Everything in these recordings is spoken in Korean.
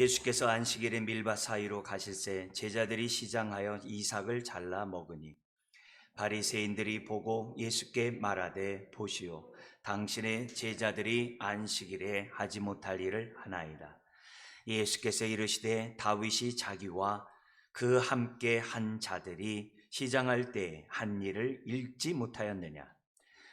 예수께서 안식일에 밀밭 사이로 가실새 제자들이 시장하여 이삭을 잘라 먹으니 바리새인들이 보고 예수께 말하되 보시오 당신의 제자들이 안식일에 하지 못할 일을 하나이다. 예수께서 이르시되 다윗이 자기와 그 함께 한 자들이 시장할 때 한 일을 읽지 못하였느냐.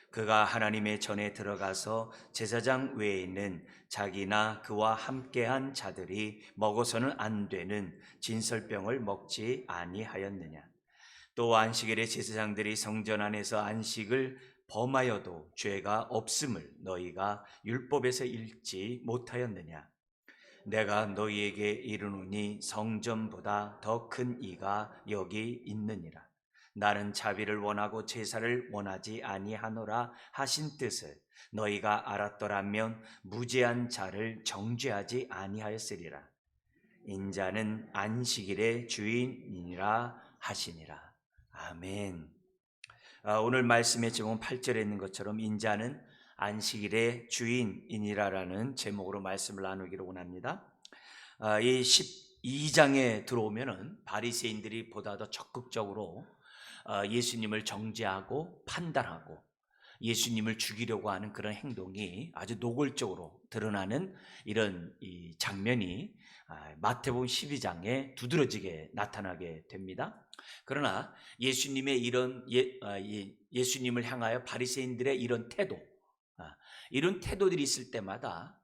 그가 하나님의 전에 들어가서 제사장 외에는 자기나 그와 함께한 자들이 먹어서는 안 되는 진설병을 먹지 아니하였느냐. 또 안식일에 제사장들이 성전 안에서 안식을 범하여도 죄가 없음을 너희가 율법에서 읽지 못하였느냐. 내가 너희에게 이르노니 성전보다 더 큰 이가 여기 있느니라. 나는 자비를 원하고 제사를 원하지 아니하노라 하신 뜻을 너희가 알았더라면 무죄한 자를 정죄하지 아니하였으리라. 인자는 안식일의 주인이니라 하시니라. 아멘. 오늘 말씀의 제목은 8절에 있는 것처럼 인자는 안식일의 주인이니라라는 제목으로 말씀을 나누기를 원합니다. 이 12장에 들어오면은 바리새인들이 보다 더 적극적으로 예수님을 정죄하고 판단하고 예수님을 죽이려고 하는 그런 행동이 아주 노골적으로 드러나는 이런 이 장면이 마태복음 12장에 두드러지게 나타나게 됩니다. 그러나 예수님의 이런 예수님을 향하여 바리새인들의 이런 태도, 이런 태도들이 있을 때마다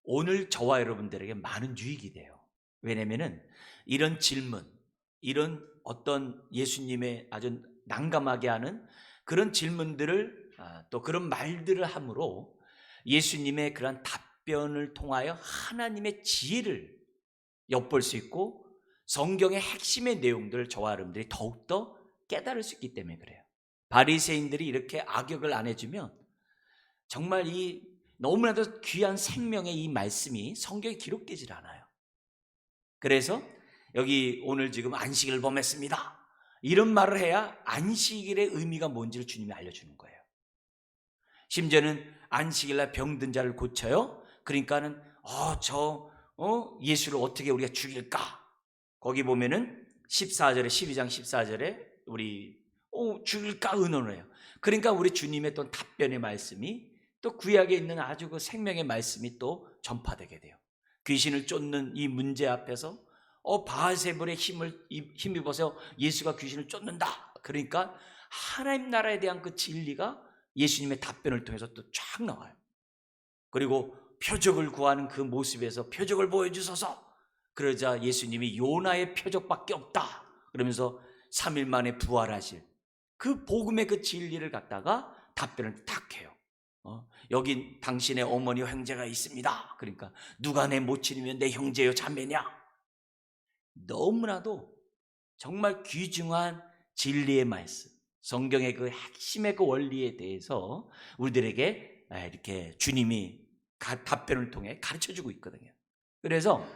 오늘 저와 여러분들에게 많은 유익이 돼요. 왜냐하면 이런 질문, 이런 어떤 예수님의 아주 난감하게 하는 그런 질문들을 또 그런 말들을 함으로 예수님의 그런 답변을 통하여 하나님의 지혜를 엿볼 수 있고 성경의 핵심의 내용들을 저와 여러분들이 더욱더 깨달을 수 있기 때문에 그래요. 바리새인들이 이렇게 악역을 안 해주면 정말 이 너무나도 귀한 생명의 이 말씀이 성경에 기록되질 않아요. 그래서 여기 오늘 지금 안식일을 범했습니다, 이런 말을 해야 안식일의 의미가 뭔지를 주님이 알려주는 거예요. 심지어는 안식일날 병든 자를 고쳐요. 그러니까는 예수를 어떻게 우리가 죽일까? 거기 보면은 14절에 12장 14절에 우리 죽일까 의논을 해요. 그러니까 우리 주님의 또 답변의 말씀이 또 구약에 있는 아주 그 생명의 말씀이 또 전파되게 돼요. 귀신을 쫓는 이 문제 앞에서 바알세불의 힘입어서 예수가 귀신을 쫓는다. 그러니까 하나님 나라에 대한 그 진리가 예수님의 답변을 통해서 또 쫙 나와요. 그리고 표적을 구하는 그 모습에서 표적을 보여주소서. 그러자 예수님이 요나의 표적밖에 없다 그러면서 3일 만에 부활하실 그 복음의 그 진리를 갖다가 답변을 딱 해요. 여기 당신의 어머니 형제가 있습니다. 그러니까 누가 내 모친이면 내 형제요 자매냐. 너무나도 정말 귀중한 진리의 말씀, 성경의 그 핵심의 그 원리에 대해서 우리들에게 이렇게 주님이 답변을 통해 가르쳐주고 있거든요. 그래서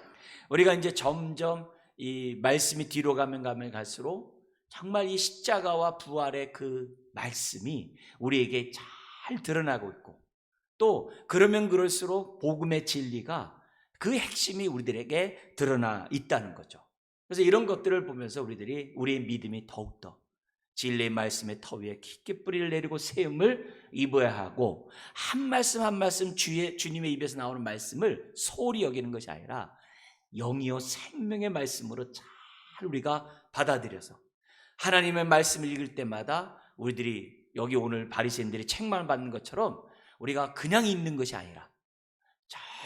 우리가 이제 점점 이 말씀이 뒤로 가면 갈수록 정말 이 십자가와 부활의 그 말씀이 우리에게 잘 드러나고 있고 또 그러면 그럴수록 복음의 진리가 그 핵심이 우리들에게 드러나 있다는 거죠. 그래서 이런 것들을 보면서 우리의 믿음이 더욱더 진리의 말씀의 터 위에 깊게 뿌리를 내리고 세움을 입어야 하고 한 말씀 한 말씀 주님의 입에서 나오는 말씀을 소홀히 여기는 것이 아니라 영이요 생명의 말씀으로 잘 우리가 받아들여서 하나님의 말씀을 읽을 때마다 우리들이 여기 오늘 바리새인들이 책망을 받는 것처럼 우리가 그냥 읽는 것이 아니라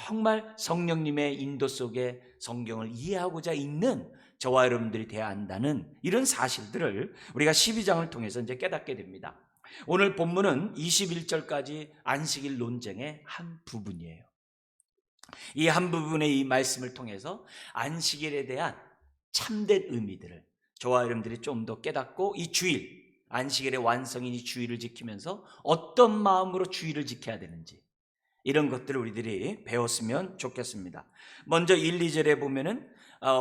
정말 성령님의 인도 속에 성경을 이해하고자 읽는 저와 여러분들이 되어야 한다는 이런 사실들을 우리가 12장을 통해서 이제 깨닫게 됩니다. 오늘 본문은 21절까지 안식일 논쟁의 한 부분이에요. 이 한 부분의 이 말씀을 통해서 안식일에 대한 참된 의미들을 저와 여러분들이 좀 더 깨닫고 이 주일, 안식일의 완성인 이 주일을 지키면서 어떤 마음으로 주일을 지켜야 되는지 이런 것들을 우리들이 배웠으면 좋겠습니다. 먼저 1, 2절에 보면은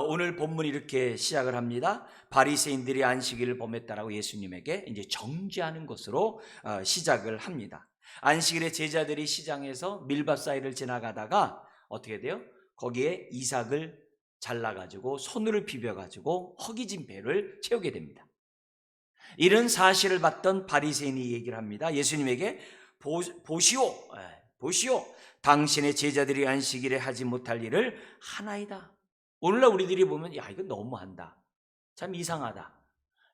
오늘 본문이 이렇게 시작을 합니다. 바리새인들이 안식일을 범했다라고 예수님에게 이제 정죄하는 것으로 시작을 합니다. 안식일에 제자들이 시장에서 밀밭 사이를 지나가다가 어떻게 돼요? 거기에 이삭을 잘라가지고 손으로 비벼가지고 허기진 배를 채우게 됩니다. 이런 사실을 봤던 바리새인이 얘기를 합니다. 예수님에게 보시오, 당신의 제자들이 안식일에 하지 못할 일을 하나이다. 오늘날 우리들이 보면 야, 이거 너무한다, 참 이상하다,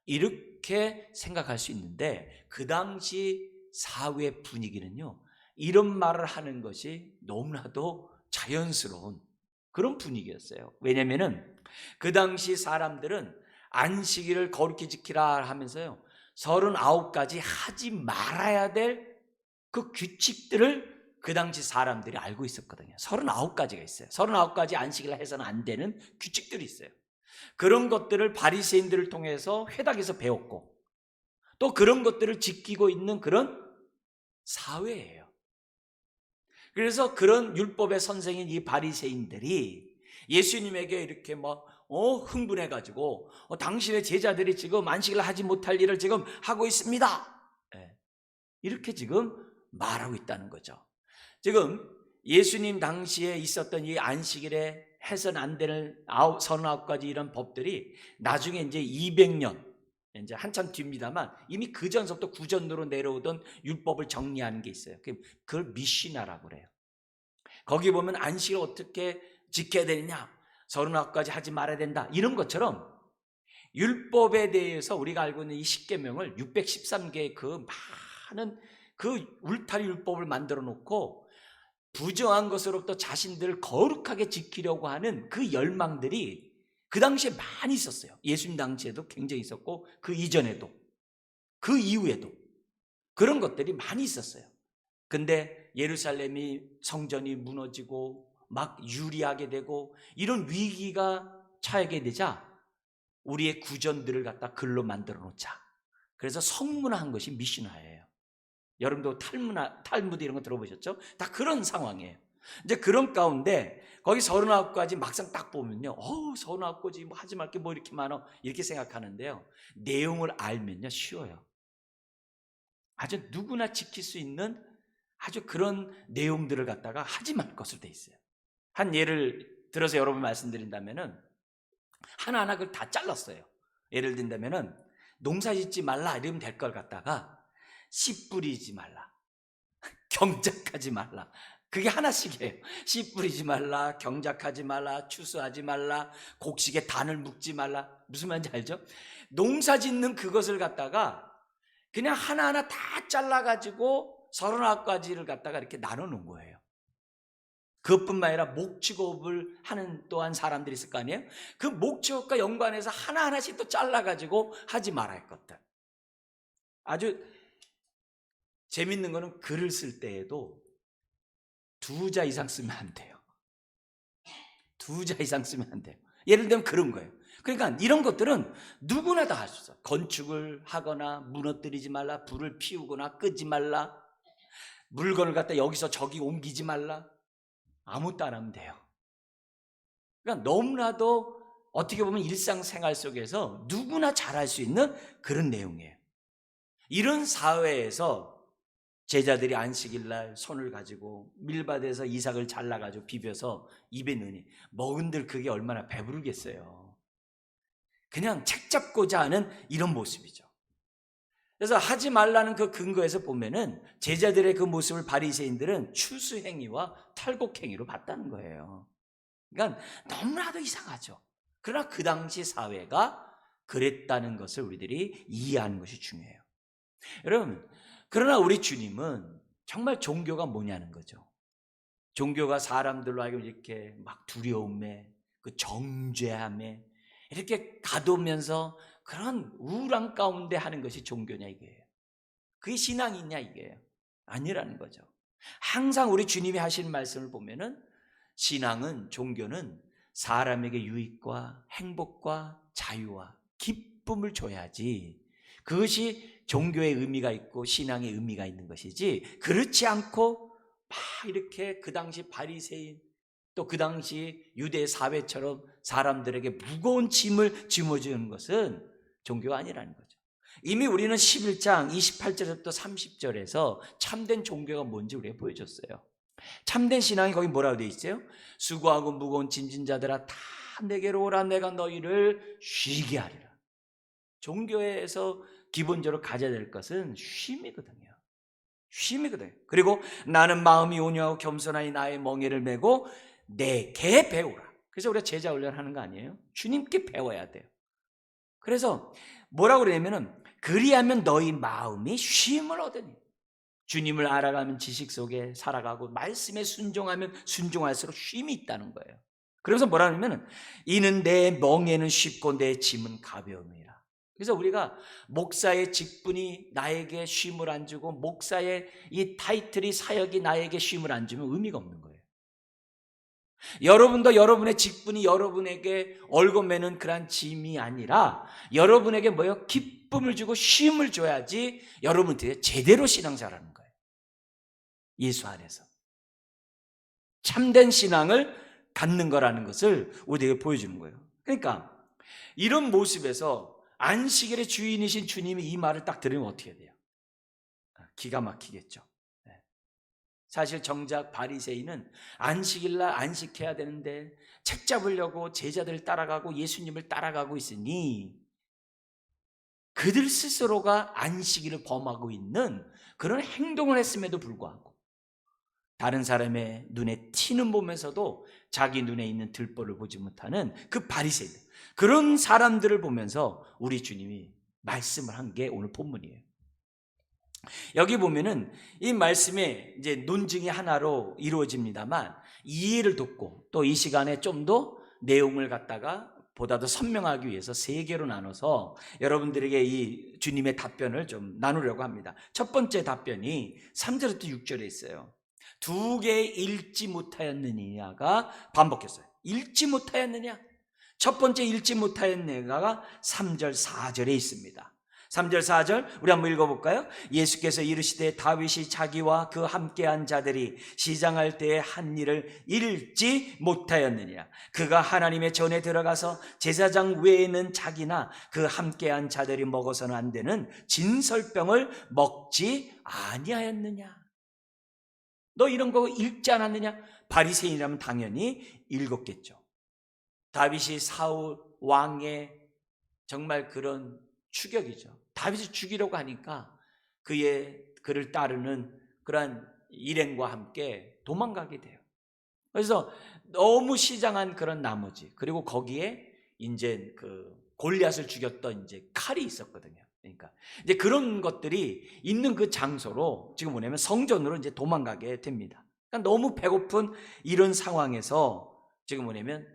이렇게 생각할 수 있는데, 그 당시 사회 분위기는요, 이런 말을 하는 것이 너무나도 자연스러운 그런 분위기였어요. 왜냐하면 그 당시 사람들은 안식일을 거룩히 지키라 하면서요, 39가지 하지 말아야 될 그 규칙들을 그 당시 사람들이 알고 있었거든요. 39가지가 있어요. 39가지 안식일을 해서는 안 되는 규칙들이 있어요. 그런 것들을 바리새인들을 통해서 회당에서 배웠고, 또 그런 것들을 지키고 있는 그런 사회예요. 그래서 그런 율법의 선생인 이 바리새인들이 예수님에게 이렇게 막 흥분해가지고 당신의 제자들이 지금 안식일을 하지 못할 일을 지금 하고 있습니다, 이렇게 지금 말하고 있다는 거죠. 지금 예수님 당시에 있었던 이 안식일에 해서는 안 되는 39가지 이런 법들이 나중에 이제 200년, 이제 한참 뒤입니다만, 이미 그 전서부터 구전으로 내려오던 율법을 정리하는 게 있어요. 그걸 미시나라고 그래요. 거기 보면 안식을 어떻게 지켜야 되느냐, 39가지 하지 말아야 된다, 이런 것처럼 율법에 대해서 우리가 알고 있는 이 10계명을 613개의 그 많은 그 울타리 율법을 만들어 놓고 부정한 것으로부터 자신들을 거룩하게 지키려고 하는 그 열망들이 그 당시에 많이 있었어요. 예수님 당시에도 굉장히 있었고, 그 이전에도, 그 이후에도 그런 것들이 많이 있었어요. 근데 예루살렘이, 성전이 무너지고 막 유리하게 되고 이런 위기가 처하게 되자 우리의 구전들을 갖다 글로 만들어 놓자. 그래서 성문화한 것이 미시나예요. 여러분도 탈무드 이런 거 들어보셨죠? 다 그런 상황이에요. 이제 그런 가운데 거기 39가지 막상 딱 보면요, 39가지 뭐 하지 말 게 뭐 이렇게 많아, 이렇게 생각하는데요, 내용을 알면요 쉬워요. 아주 누구나 지킬 수 있는 아주 그런 내용들을 갖다가 하지 말 것으로 돼 있어요. 한 예를 들어서 여러분 말씀드린다면은 하나하나 그걸 다 잘랐어요. 예를 든다면은 농사 짓지 말라 이러면 될 걸 갖다가 씨 뿌리지 말라, 경작하지 말라, 그게 하나씩이에요. 씨 뿌리지 말라, 경작하지 말라, 추수하지 말라, 곡식에 단을 묶지 말라. 무슨 말인지 알죠? 농사 짓는 그것을 갖다가 그냥 하나하나 다 잘라가지고 39가지를 갖다가 이렇게 나눠 놓은 거예요. 그것뿐만 아니라 목축업을 하는 또한 사람들이 있을 거 아니에요? 그 목축업과 연관해서 하나하나씩 또 잘라가지고 하지 말아야 할 것들. 아주 재밌는 거는 글을 쓸 때에도 2자 이상 쓰면 안 돼요. 2자 이상 쓰면 안 돼요. 예를 들면 그런 거예요. 그러니까 이런 것들은 누구나 다 할 수 있어요. 건축을 하거나 무너뜨리지 말라, 불을 피우거나 끄지 말라, 물건을 갖다 여기서 저기 옮기지 말라, 아무것도 안 하면 돼요. 그러니까 너무나도 어떻게 보면 일상생활 속에서 누구나 잘할 수 있는 그런 내용이에요. 이런 사회에서 제자들이 안식일날 손을 가지고 밀밭에서 이삭을 잘라가지고 비벼서 입에 넣으니 먹은들 그게 얼마나 배부르겠어요. 그냥 책 잡고자 하는 이런 모습이죠. 그래서 하지 말라는 그 근거에서 보면은 제자들의 그 모습을 바리새인들은 추수행위와 탈곡행위로 봤다는 거예요. 그러니까 너무나도 이상하죠. 그러나 그 당시 사회가 그랬다는 것을 우리들이 이해하는 것이 중요해요. 여러분, 그러나 우리 주님은 정말 종교가 뭐냐는 거죠. 종교가 사람들로 하여금 이렇게 막 두려움에, 그 정죄함에 이렇게 가두면서 그런 우울한 가운데 하는 것이 종교냐 이게요. 그게 신앙이냐 이게요. 아니라는 거죠. 항상 우리 주님이 하시는 말씀을 보면은 신앙은, 종교는 사람에게 유익과 행복과 자유와 기쁨을 줘야지, 그것이 종교의 의미가 있고 신앙의 의미가 있는 것이지, 그렇지 않고 막 이렇게 그 당시 바리새인, 또 그 당시 유대 사회처럼 사람들에게 무거운 짐을 짊어지는 것은 종교가 아니라는 거죠. 이미 우리는 11장 28절부터 30절에서 참된 종교가 뭔지 우리가 보여줬어요. 참된 신앙이 거기 뭐라고 되어 있어요? 수고하고 무거운 짐진 자들아 다 내게로 오라 내가 너희를 쉬게 하리라. 종교에서 기본적으로 가져야 될 것은 쉼이거든요. 쉼이거든요. 그리고 나는 마음이 온유하고 겸손하니 나의 멍에를 메고 내게 배우라. 그래서 우리가 제자 훈련하는 거 아니에요? 주님께 배워야 돼요. 그래서 뭐라고 그러냐면은 그리하면 너희 마음이 쉼을 얻으니. 주님을 알아가면 지식 속에 살아가고 말씀에 순종하면 순종할수록 쉼이 있다는 거예요. 그래서 뭐라 하냐면은 이는 내 멍에는 쉽고 내 짐은 가벼움이라. 그래서 우리가 목사의 직분이 나에게 쉼을 안 주고 목사의 이 타이틀이 사역이 나에게 쉼을 안 주면 의미가 없는 거예요. 여러분도 여러분의 직분이 여러분에게 얽어매는 그런 짐이 아니라 여러분에게 뭐예요? 기쁨을 주고 쉼을 줘야지 여러분들이 제대로 신앙생활하는 거예요. 예수 안에서 참된 신앙을 갖는 거라는 것을 우리에게 보여주는 거예요. 그러니까 이런 모습에서 안식일의 주인이신 주님이 이 말을 딱 들으면 어떻게 해야 돼요? 기가 막히겠죠. 사실 정작 바리새인은 안식일날 안식해야 되는데 책 잡으려고 제자들을 따라가고 예수님을 따라가고 있으니 그들 스스로가 안식일을 범하고 있는 그런 행동을 했음에도 불구하고 다른 사람의 눈에 튀는 보면서도 자기 눈에 있는 들보를 보지 못하는 그 바리새인들, 그런 사람들을 보면서 우리 주님이 말씀을 한 게 오늘 본문이에요. 여기 보면은 이 말씀의 이제 논증이 하나로 이루어집니다만 이해를 돕고 또 이 시간에 좀 더 내용을 갖다가 보다 더 선명하기 위해서 세 개로 나눠서 여러분들에게 이 주님의 답변을 좀 나누려고 합니다. 첫 번째 답변이 3절부터 6절에 있어요. 두 개 읽지 못하였느냐가 반복했어요. 읽지 못하였느냐? 첫 번째 읽지 못하였느냐가 3절 4절에 있습니다. 3절 4절 우리 한번 읽어볼까요? 예수께서 이르시되 다윗이 자기와 그 함께한 자들이 시장할 때의 한 일을 읽지 못하였느냐? 그가 하나님의 전에 들어가서 제사장 외에는 자기나 그 함께한 자들이 먹어서는 안 되는 진설병을 먹지 아니하였느냐? 너 이런 거 읽지 않았느냐? 바리새인이라면 당연히 읽었겠죠. 다윗이 사울 왕의 정말 그런 추격이죠. 다윗을 죽이려고 하니까 그를 따르는 그러한 일행과 함께 도망가게 돼요. 그래서 너무 시장한 그런 나머지, 그리고 거기에 이제 그 골리앗을 죽였던 이제 칼이 있었거든요. 그러니까 이제 그런 것들이 있는 그 장소로 지금 뭐냐면 성전으로 이제 도망가게 됩니다. 그러니까 너무 배고픈 이런 상황에서 지금 뭐냐면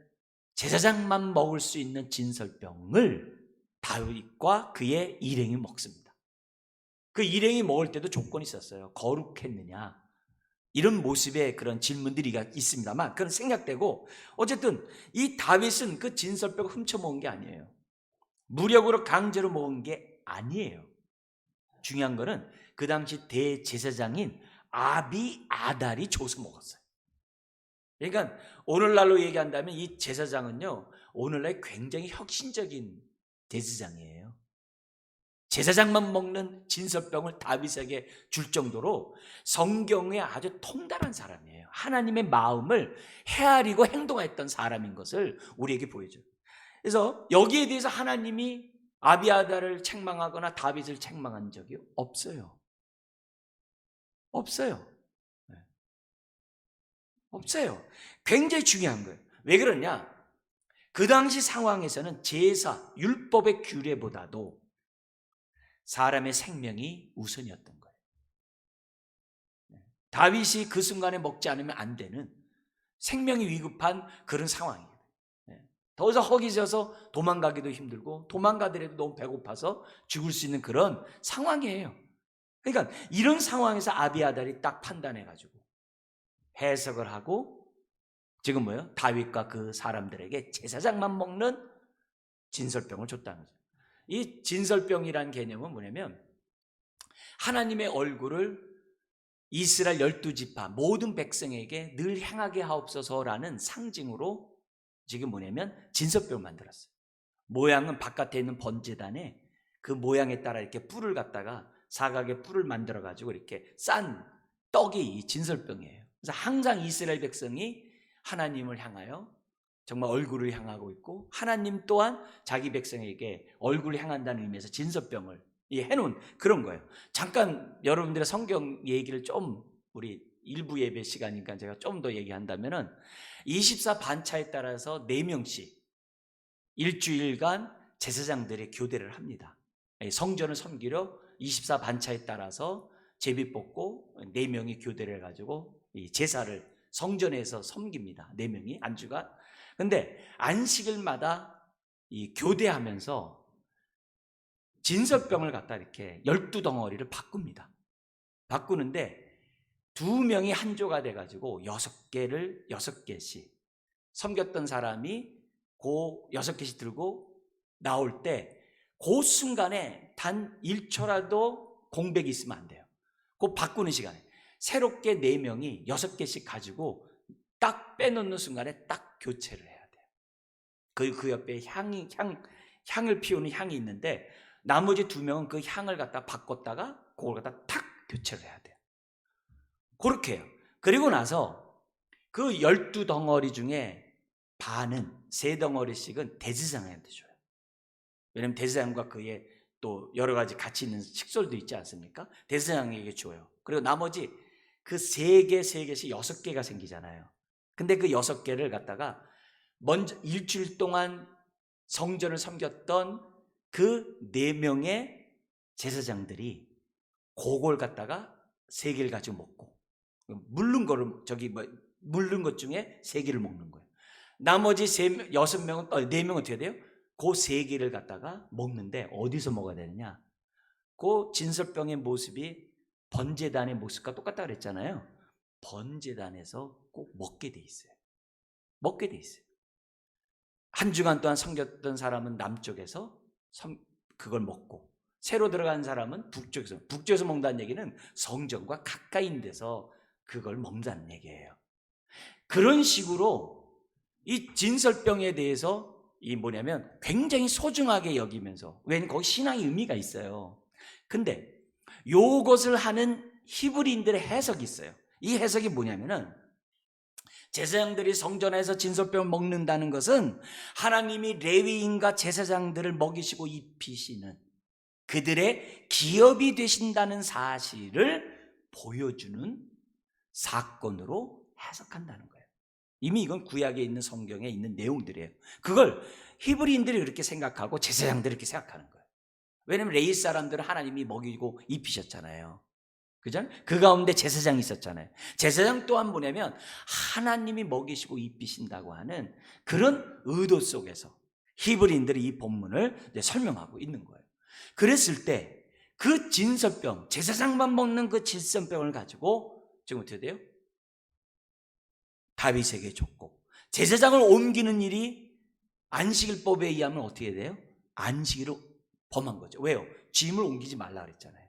제사장만 먹을 수 있는 진설병을 다윗과 그의 일행이 먹습니다. 그 일행이 먹을 때도 조건이 있었어요. 거룩했느냐, 이런 모습의 그런 질문들이 있습니다만 그건 생략되고, 어쨌든 이 다윗은 그 진설병을 훔쳐먹은 게 아니에요. 무력으로 강제로 먹은 게 아니에요. 중요한 거는 그 당시 대제사장인 아비아달이 줘서 먹었어요. 그러니까 오늘날로 얘기한다면 이 제사장은요, 오늘날 굉장히 혁신적인 제사장이에요. 제사장만 먹는 진설병을 다윗에게 줄 정도로 성경에 아주 통달한 사람이에요. 하나님의 마음을 헤아리고 행동했던 사람인 것을 우리에게 보여줘요. 그래서 여기에 대해서 하나님이 아비아달을 책망하거나 다윗을 책망한 적이 없어요. 없어요. 없어요. 굉장히 중요한 거예요. 왜 그러냐? 그 당시 상황에서는 제사, 율법의 규례보다도 사람의 생명이 우선이었던 거예요. 다윗이 그 순간에 먹지 않으면 안 되는 생명이 위급한 그런 상황이에요. 더 이상 허기져서 도망가기도 힘들고 도망가더라도 너무 배고파서 죽을 수 있는 그런 상황이에요. 그러니까 이런 상황에서 아비아달이 딱 판단해가지고 해석을 하고 지금 뭐예요? 다윗과 그 사람들에게 제사장만 먹는 진설병을 줬다는 거죠. 이 진설병이라는 개념은 뭐냐면 하나님의 얼굴을 이스라엘 12지파 모든 백성에게 늘 향하게 하옵소서라는 상징으로 지금 뭐냐면 진설병을 만들었어요. 모양은 바깥에 있는 번제단에 그 모양에 따라 이렇게 뿔을 갖다가 사각의 뿔을 만들어 가지고 이렇게 싼 떡이 이 진설병이에요. 그래서 항상 이스라엘 백성이 하나님을 향하여 정말 얼굴을 향하고 있고, 하나님 또한 자기 백성에게 얼굴을 향한다는 의미에서 진설병을 해놓은 그런 거예요. 잠깐 여러분들의 성경 얘기를 좀, 우리 일부 예배 시간이니까 제가 좀 더 얘기한다면은 24 반차에 따라서 4명씩 일주일간 제사장들의 교대를 합니다. 성전을 섬기러 24 반차에 따라서 제비 뽑고 4명이 교대를 해가지고 이 제사를 성전에서 섬깁니다. 4명이 안주가. 근데 안식일마다 이 교대하면서 진설병을 갖다 이렇게 12덩어리를 바꿉니다. 바꾸는데 2명이 한 조가 돼가지고 6개씩 섬겼던 사람이 그 6개씩 들고 나올 때 그 순간에 단 1초라도 공백이 있으면 안 돼요. 그 바꾸는 시간에 새롭게 4명이 6개씩 가지고 딱 빼놓는 순간에 딱 교체를 해야 돼요. 그 옆에 향을 피우는 향이 있는데 나머지 2명은 그 향을 갖다 바꿨다가 그걸 갖다 탁 교체를 해야 돼요. 그렇게 해요. 그리고 나서 그 12덩어리 중에 반은 3덩어리씩은 대제사장한테 줘요. 왜냐하면 대제사장과 그의 또 여러 가지 가치 있는 식솔도 있지 않습니까? 대제사장에게 줘요. 그리고 나머지 그 3개씩 6개가 생기잖아요. 근데 그 6개를 갖다가 먼저 일주일 동안 성전을 섬겼던 그 4명의 제사장들이 그걸 갖다가 3개를 가지고 먹고, 물른 것 중에 3개를 먹는 거예요. 나머지 6명은 4명은 어떻게 돼요? 그 3개를 갖다가 먹는데 어디서 먹어야 되느냐? 그 진설병의 모습이 번제단의 모습과 똑같다 그랬잖아요. 번제단에서 꼭 먹게 돼 있어요. 먹게 돼 있어요. 한 주간 동안 섬겼던 사람은 남쪽에서 그걸 먹고, 새로 들어간 사람은 북쪽에서 먹는다는 얘기는 성전과 가까이 있는 데서 그걸 먹는다는 얘기예요. 그런 식으로 이 진설병에 대해서 굉장히 소중하게 여기면서, 왜냐면 거기 신앙의 의미가 있어요. 근데 요것을 하는 히브리인들의 해석이 있어요. 이 해석이 뭐냐면은, 제사장들이 성전에서 진설병을 먹는다는 것은 하나님이 레위인과 제사장들을 먹이시고 입히시는 그들의 기업이 되신다는 사실을 보여주는 사건으로 해석한다는 거예요. 이미 이건 구약에 있는 성경에 있는 내용들이에요. 그걸 히브리인들이 그렇게 생각하고 제사장들이 그렇게 생각하는 거예요. 왜냐하면 레위 사람들은 하나님이 먹이고 입히셨잖아요. 그죠? 그 가운데 제사장이 있었잖아요. 제사장 또한 뭐냐면 하나님이 먹이시고 입히신다고 하는 그런 의도 속에서 히브리인들이 이 본문을 설명하고 있는 거예요. 그랬을 때 그 진설병, 제사장만 먹는 그 진설병을 가지고 지금 어떻게 돼요? 다윗에게 줬고, 제사장을 옮기는 일이 안식일법에 의하면 어떻게 돼요? 안식일을 범한 거죠. 왜요? 짐을 옮기지 말라 그랬잖아요.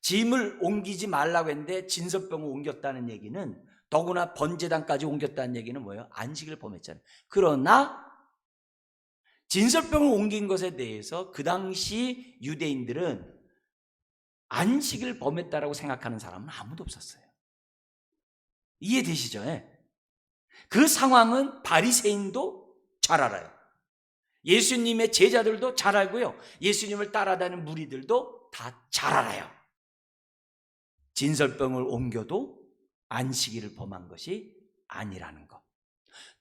짐을 옮기지 말라고 했는데 진설병을 옮겼다는 얘기는, 더구나 번제단까지 옮겼다는 얘기는 뭐예요? 안식일을 범했잖아요. 그러나 진설병을 옮긴 것에 대해서 그 당시 유대인들은 안식일을 범했다라고 생각하는 사람은 아무도 없었어요. 이해되시죠? 그 상황은 바리새인도 잘 알아요. 예수님의 제자들도 잘 알고요. 예수님을 따라다니는 무리들도 다 잘 알아요. 진설병을 옮겨도 안식일을 범한 것이 아니라는 것.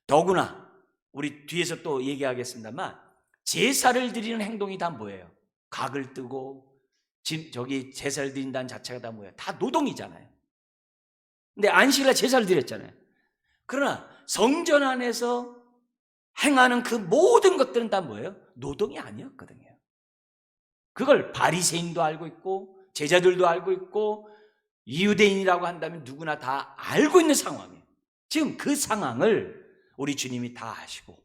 더구나 우리 뒤에서 또 얘기하겠습니다만, 제사를 드리는 행동이 다 뭐예요? 각을 뜨고 제사를 드린다는 자체가 다 뭐예요? 다 노동이잖아요. 근데 안식일에 제사를 드렸잖아요. 그러나 성전 안에서 행하는 그 모든 것들은 다 뭐예요? 노동이 아니었거든요. 그걸 바리새인도 알고 있고 제자들도 알고 있고 유대인이라고 한다면 누구나 다 알고 있는 상황이에요. 지금 그 상황을 우리 주님이 다 아시고,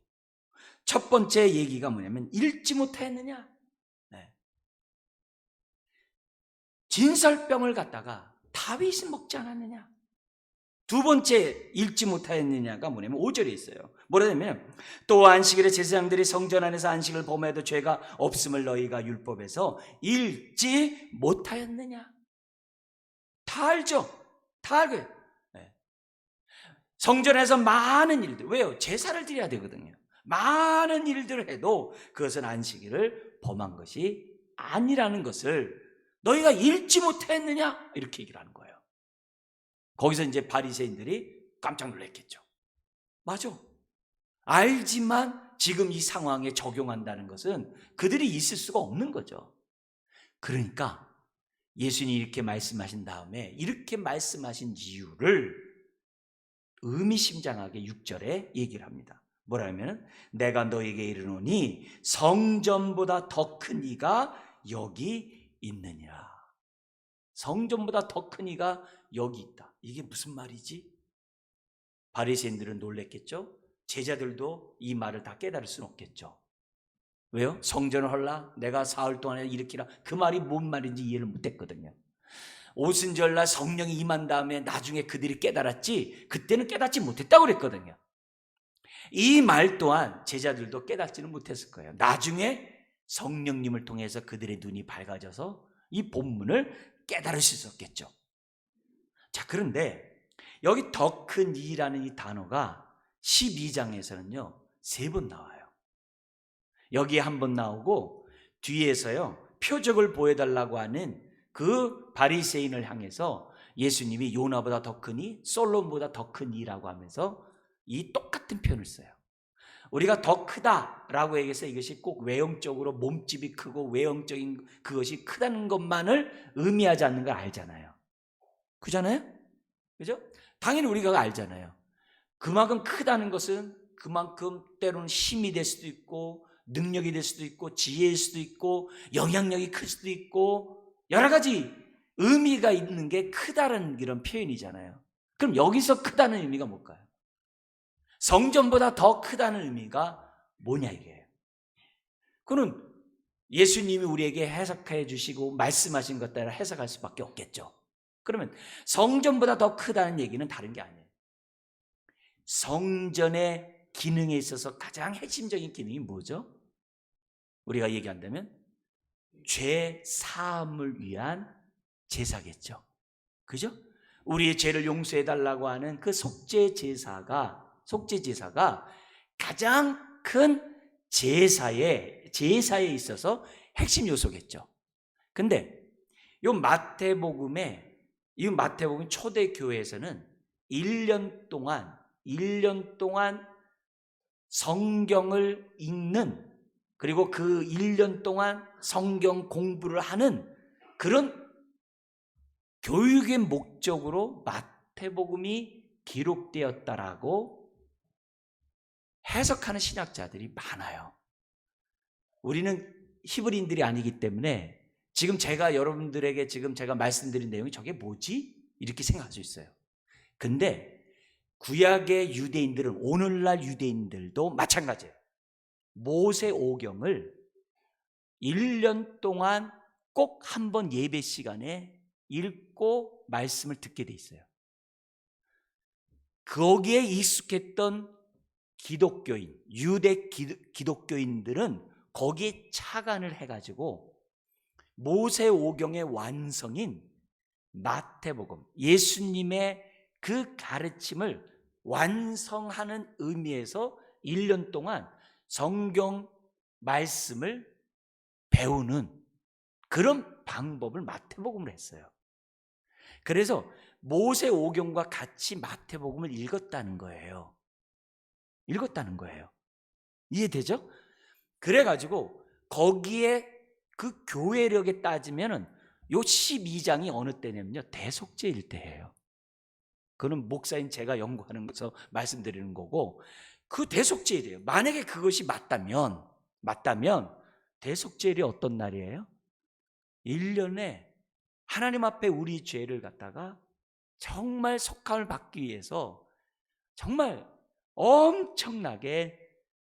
첫 번째 얘기가 뭐냐면 읽지 못하였느냐? 진설병을 갖다가 다윗이 먹지 않았느냐? 두 번째 읽지 못하였느냐가 뭐냐면 5절에 있어요. 뭐라냐면, 또 안식일에 제사장들이 성전 안에서 안식을 범해도 죄가 없음을 너희가 율법에서 읽지 못하였느냐? 다 알죠? 다 알고요. 성전에서 많은 일들, 왜요? 제사를 드려야 되거든요. 많은 일들을 해도 그것은 안식일을 범한 것이 아니라는 것을 너희가 읽지 못했느냐? 이렇게 얘기를 하는 거예요. 거기서 이제 바리새인들이 깜짝 놀랐겠죠. 맞아. 알지만 지금 이 상황에 적용한다는 것은 그들이 있을 수가 없는 거죠. 그러니까 예수님이 이렇게 말씀하신 다음에 이렇게 말씀하신 이유를 의미심장하게 6절에 얘기를 합니다. 뭐라면 내가 너에게 이르노니 성전보다 더 큰 이가 여기 있느니라. 성전보다 더 큰 이가 여기 있다. 이게 무슨 말이지? 바리새인들은 놀랬겠죠? 제자들도 이 말을 다 깨달을 수는 없겠죠. 왜요? 성전을 헐라? 내가 사흘 동안에 일으키라. 그 말이 뭔 말인지 이해를 못했거든요. 오순절날 성령이 임한 다음에 나중에 그들이 깨달았지 그때는 깨닫지 못했다고 그랬거든요. 이 말 또한 제자들도 깨닫지는 못했을 거예요. 나중에 성령님을 통해서 그들의 눈이 밝아져서 이 본문을 깨달을 수 있었겠죠. 자, 그런데 여기 더 큰 이라는 이 단어가 12장에서는요 3번 나와요. 여기에 한 번 나오고 뒤에서요 표적을 보여달라고 하는 그 바리새인을 향해서 예수님이 요나보다 더 크니 솔로몬보다 더 크니라고 하면서 이 똑같은 표현을 써요. 우리가 더 크다라고 얘기해서 이것이 꼭 외형적으로 몸집이 크고 외형적인 그것이 크다는 것만을 의미하지 않는 걸 알잖아요. 그잖아요? 그죠? 당연히 우리가 알잖아요. 그만큼 크다는 것은 그만큼 때로는 힘이 될 수도 있고 능력이 될 수도 있고 지혜일 수도 있고 영향력이 클 수도 있고 여러 가지 의미가 있는 게 크다는 이런 표현이잖아요. 그럼 여기서 크다는 의미가 뭘까요? 성전보다 더 크다는 의미가 뭐냐 이게요. 그는 예수님이 우리에게 해석해 주시고 말씀하신 것 따라 해석할 수밖에 없겠죠. 그러면 성전보다 더 크다는 얘기는 다른 게 아니에요. 성전의 기능에 있어서 가장 핵심적인 기능이 뭐죠? 우리가 얘기한다면 죄 사함을 위한 제사겠죠. 그죠? 우리의 죄를 용서해 달라고 하는 그 속죄 제사가 가장 큰 제사에 있어서 핵심 요소겠죠. 근데 이 마태복음 초대 교회에서는 1년 동안 성경을 읽는, 그리고 그 1년 동안 성경 공부를 하는 그런 교육의 목적으로 마태복음이 기록되었다라고 해석하는 신학자들이 많아요. 우리는 히브리인들이 아니기 때문에 지금 여러분들에게 제가 말씀드린 내용이 저게 뭐지? 이렇게 생각할 수 있어요. 근데 구약의 유대인들은, 오늘날 유대인들도 마찬가지예요. 모세오경을 1년 동안 꼭 한 번 예배 시간에 읽고 말씀을 듣게 돼 있어요. 거기에 익숙했던 기독교인, 유대 기독교인들은 거기에 착안을 해가지고 모세오경의 완성인 마태복음, 예수님의 그 가르침을 완성하는 의미에서 1년 동안 성경 말씀을 배우는 그런 방법을 마태복음으로 했어요. 그래서 모세오경과 같이 마태복음을 읽었다는 거예요. 이해되죠? 그래가지고 거기에 그 교회력에 따지면은 요 12장이 어느 때냐면요, 대속죄일 때예요. 그건 목사인 제가 연구하는 것에서 말씀드리는 거고, 그 대속죄일이에요. 만약에 그것이 맞다면 대속죄일이 어떤 날이에요? 1년에 하나님 앞에 우리 죄를 갖다가 정말 속함을 받기 위해서 정말 엄청나게,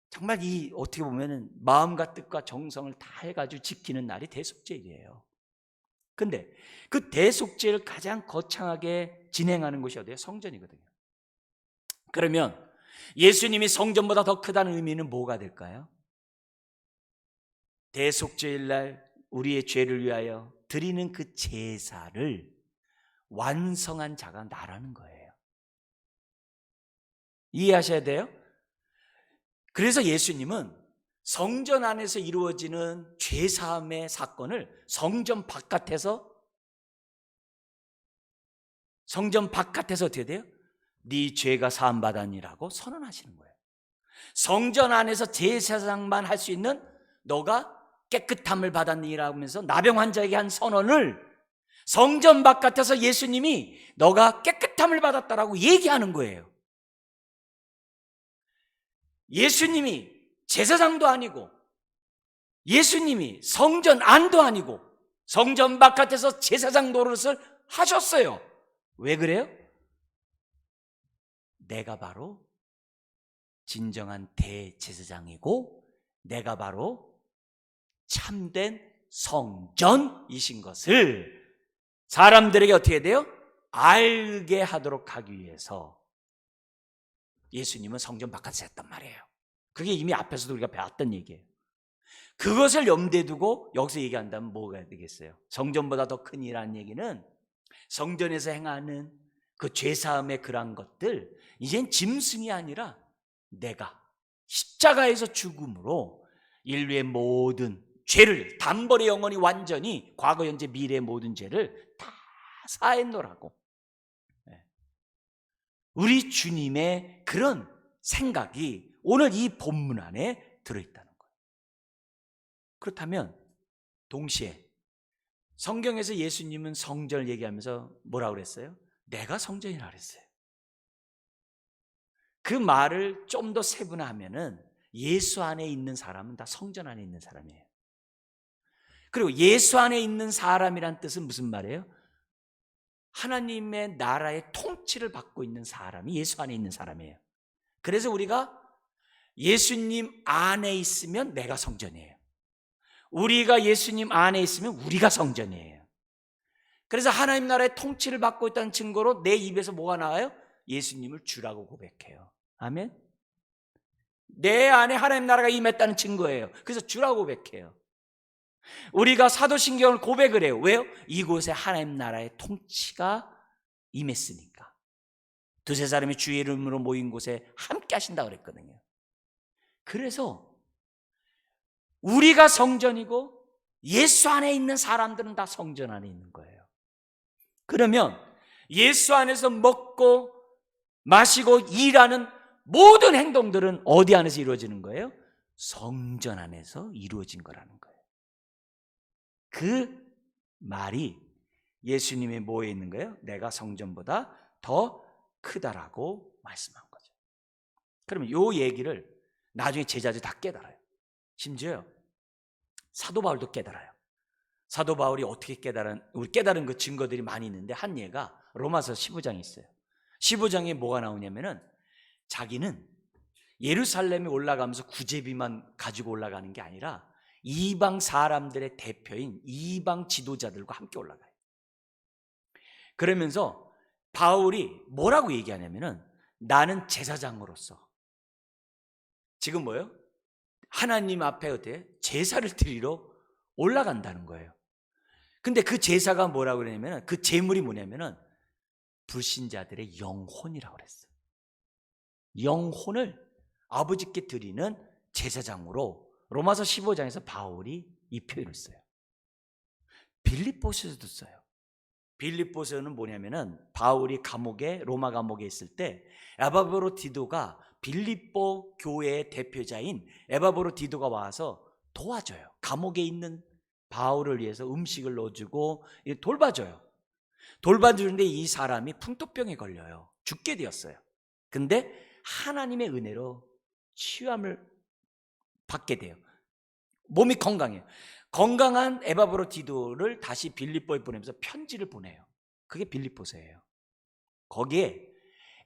정말 이 어떻게 보면은 마음과 뜻과 정성을 다 해가지고 지키는 날이 대속죄일이에요. 근데 그 대속죄를 가장 거창하게 진행하는 곳이 어디예요? 성전이거든요. 그러면 예수님이 성전보다 더 크다는 의미는 뭐가 될까요? 대속죄일 날 우리의 죄를 위하여 드리는 그 제사를 완성한 자가 나라는 거예요. 이해하셔야 돼요. 그래서 예수님은 성전 안에서 이루어지는 죄사함의 사건을 성전 바깥에서 어떻게 돼요? 네 죄가 사함받았니라고 선언하시는 거예요. 성전 안에서 제사장만 할 수 있는 너가 깨끗함을 받았니라고 하면서 나병 환자에게 한 선언을 성전 바깥에서 예수님이 너가 깨끗함을 받았다라고 얘기하는 거예요. 예수님이 제사장도 아니고 예수님이 성전 안도 아니고 성전 바깥에서 제사장 노릇을 하셨어요. 왜 그래요? 내가 바로 진정한 대제사장이고 내가 바로 참된 성전이신 것을 사람들에게 어떻게 돼요? 알게 하도록 하기 위해서 예수님은 성전 바깥에서 했단 말이에요. 그게 이미 앞에서도 우리가 배웠던 얘기예요. 그것을 염두에 두고 여기서 얘기한다면 뭐가 되겠어요? 성전보다 더 큰 일이라는 얘기는 성전에서 행하는 그 죄사함의 그러한 것들, 이젠 짐승이 아니라 내가 십자가에서 죽음으로 인류의 모든 죄를 단번에 영원히 완전히 과거 현재 미래의 모든 죄를 다 사했노라고, 우리 주님의 그런 생각이 오늘 이 본문 안에 들어있다는 거예요. 그렇다면 동시에 성경에서 예수님은 성전을 얘기하면서 뭐라고 그랬어요? 내가 성전이라고 그랬어요. 그 말을 좀 더 세분화하면은 예수 안에 있는 사람은 다 성전 안에 있는 사람이에요. 그리고 예수 안에 있는 사람이란 뜻은 무슨 말이에요? 하나님의 나라의 통치를 받고 있는 사람이 예수 안에 있는 사람이에요. 그래서 우리가 예수님 안에 있으면 내가 성전이에요. 우리가 예수님 안에 있으면 우리가 성전이에요. 그래서 하나님 나라의 통치를 받고 있다는 증거로 내 입에서 뭐가 나와요? 예수님을 주라고 고백해요. 아멘? 내 안에 하나님 나라가 임했다는 증거예요. 그래서 주라고 고백해요. 우리가 사도신경을 고백을 해요. 왜요? 이곳에 하나님 나라의 통치가 임했으니까. 두세 사람이 주의 이름으로 모인 곳에 함께 하신다고 그랬거든요. 그래서 우리가 성전이고 예수 안에 있는 사람들은 다 성전 안에 있는 거예요. 그러면 예수 안에서 먹고 마시고 일하는 모든 행동들은 어디 안에서 이루어지는 거예요? 성전 안에서 이루어진 거라는 거예요. 그 말이 예수님의 뭐에 있는 거예요? 내가 성전보다 더 크다라고 말씀한 거죠. 그러면 이 얘기를 나중에 제자들이 다 깨달아요. 심지어 사도 바울도 깨달아요. 사도 바울이 어떻게 깨달은 그 증거들이 많이 있는데 한 예가 로마서 15장에 있어요. 15장에 뭐가 나오냐면은 자기는 예루살렘에 올라가면서 구제비만 가지고 올라가는 게 아니라 이방 사람들의 대표인 이방 지도자들과 함께 올라가요. 그러면서 바울이 뭐라고 얘기하냐면은 나는 제사장으로서 지금 뭐예요? 하나님 앞에 어때? 제사를 드리러 올라간다는 거예요. 근데 그 제사가 뭐라고 그러냐면은 그 제물이 뭐냐면은 불신자들의 영혼이라고 그랬어요. 영혼을 아버지께 드리는 제사장으로 로마서 15장에서 바울이 이 표현을 써요. 빌립보서에서도 써요. 빌립보서는 뭐냐면은 바울이 로마 감옥에 있을 때 에바브로디도가 빌립보 교회의 대표자인 에바브로디도가 와서 도와줘요. 감옥에 있는 바울을 위해서 음식을 넣어주고 돌봐줘요. 돌봐주는데 이 사람이 풍토병에 걸려요. 죽게 되었어요. 근데 하나님의 은혜로 치유함을 받게 돼요. 몸이 건강해요. 건강한 에바브로디도를 다시 빌립보에 보내면서 편지를 보내요. 그게 빌립보서예요. 거기에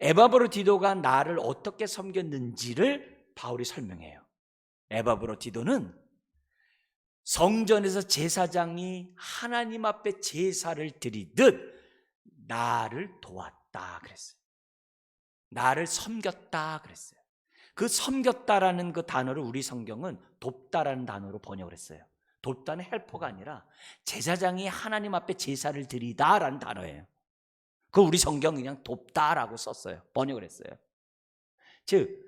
에바브로디도가 나를 어떻게 섬겼는지를 바울이 설명해요. 에바브로디도는 성전에서 제사장이 하나님 앞에 제사를 드리듯 나를 도왔다 그랬어요. 나를 섬겼다 그랬어요. 그 섬겼다라는 그 단어를 우리 성경은 돕다라는 단어로 번역을 했어요. 돕다는 헬퍼가 아니라 제사장이 하나님 앞에 제사를 드리다라는 단어예요. 그 우리 성경 그냥 돕다라고 썼어요. 번역을 했어요. 즉